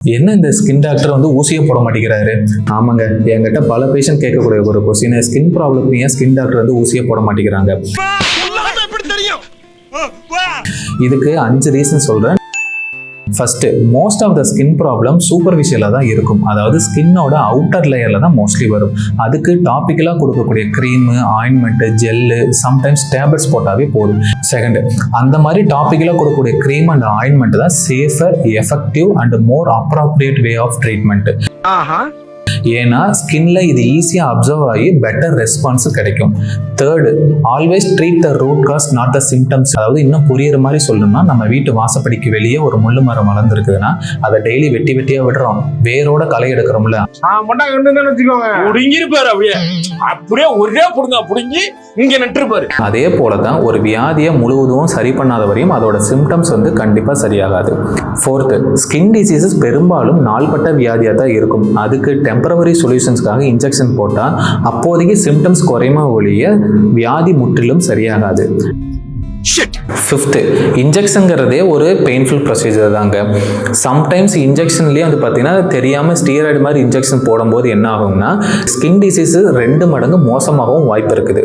என்ன இந்த skin doctor வந்து ஊசியை போட மாட்டேங்கிறாரு? ஆமாங்க, என்கிட்ட பல பேஷண்ட் கேட்கக்கூடிய ஒரு கொஸ்டின், ஸ்கின் ப்ராப்ளம் ஏன் ஸ்கின் டாக்டர் வந்து ஊசியை போட மாட்டேங்கிறாங்க? இதுக்கு 5 ரீசன் சொல்றேன். First, most of the skin problem சூப்பர்ஃபிஷியலாக தான் இருக்கும். அதாவது ஸ்கின்னோட அவுட்டர் லேயரில் தான் மோஸ்ட்லி வரும். அதுக்கு டாப்பிக்கலாக கொடுக்கக்கூடிய cream, ointment, gel, sometimes tablets போட்டாவே போதும். செகண்ட், அந்த மாதிரி டாப்பிக்கலாக கொடுக்கக்கூடிய க்ரீம் அண்ட் ஆயின்மெண்ட் தான் safer, effective and more appropriate way of treatment. ஏன்னா ஸ்கின்ல இது ஈஸியா அப்சர்வ் ஆகி பெட்டர் ரெஸ்பான்ஸ் கிடைக்கும். Third, always treat the root cause not the symptoms. அதாவது இன்னும் புரியுற மாதிரி சொல்லணும்னா, நம்ம வீட்டு வாசப்படிக்கு வெளியே ஒரு முள்ளு மரம் வளர்ந்துருக்குதுன்னா அதை டெய்லி வெட்டியா விடுறோம், வேரோட களை எடுக்கிறோம்ல, அப்படியே ஒரே புடுங்கி இங்க நட்டுருப்பாரு. அதே போலதான் ஒரு வியாதியை முழுவதும் சரி பண்ணாத வரையும் அதோட சிம்டம்ஸ் வந்து கண்டிப்பா சரியாகாது. ஃபோர்த், ஸ்கின் டிசீசஸ் பெரும்பாலும் நாள்பட்ட வியாதியா தான் இருக்கும். அதுக்கு டெம்பரவரி சொல்யூஷன்ஸ்க்காக இன்ஜெக்ஷன் போட்டால் அப்போதைக்கு சிம்டம்ஸ் குறையுமா ஒழிய வியாதி முற்றிலும் சரியாகாது. ஃபிஃப்த், இன்ஜெக்ஷனுங்கிறதே ஒரு பெயின்ஃபுல் ப்ரொசீஜர் தாங்க. சம்டைம்ஸ் இன்ஜெக்ஷன்லேயே வந்து பார்த்தீங்கன்னா தெரியாமல் ஸ்டீராய்டு மாதிரி இன்ஜெக்ஷன் போடும்போது என்ன ஆகும்னா ஸ்கின் டிசீஸ் 2 மடங்கு மோசமாகவும் வாய்ப்பு இருக்குது.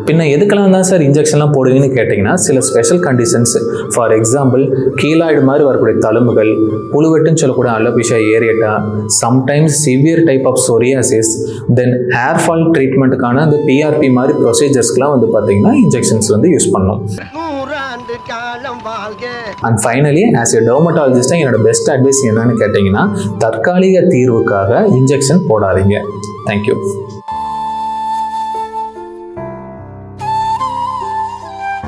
பின்ன எதுக்கெல்லாம் தான் சார் இன்ஜெக்ஷன்லாம் போடுவீங்கன்னு கேட்டிங்கன்னா, சில special conditions, for example keloid மாதிரி வரக்கூடிய தழும்புகள், புழுவெட்டுன்னு சொல்லக்கூடிய alopecia areata, sometimes severe type of psoriasis, then hair fall ட்ரீட்மெண்ட்டுக்கான அந்த பிஆர்பி மாதிரி ப்ரொசீஜர்ஸ்க்குலாம் வந்து பார்த்தீங்கன்னா இன்ஜெக்ஷன்ஸ் வந்து யூஸ் பண்ணணும். அண்ட் ஃபைனலி, ஆஸ் எ டெர்மட்டாலஜிஸ்டாக என்னோட பெஸ்ட் அட்வைஸ் என்னன்னு கேட்டிங்கன்னா, தற்காலிக தீர்வுக்காக இன்ஜெக்ஷன் போடாதீங்க. தேங்க்யூ.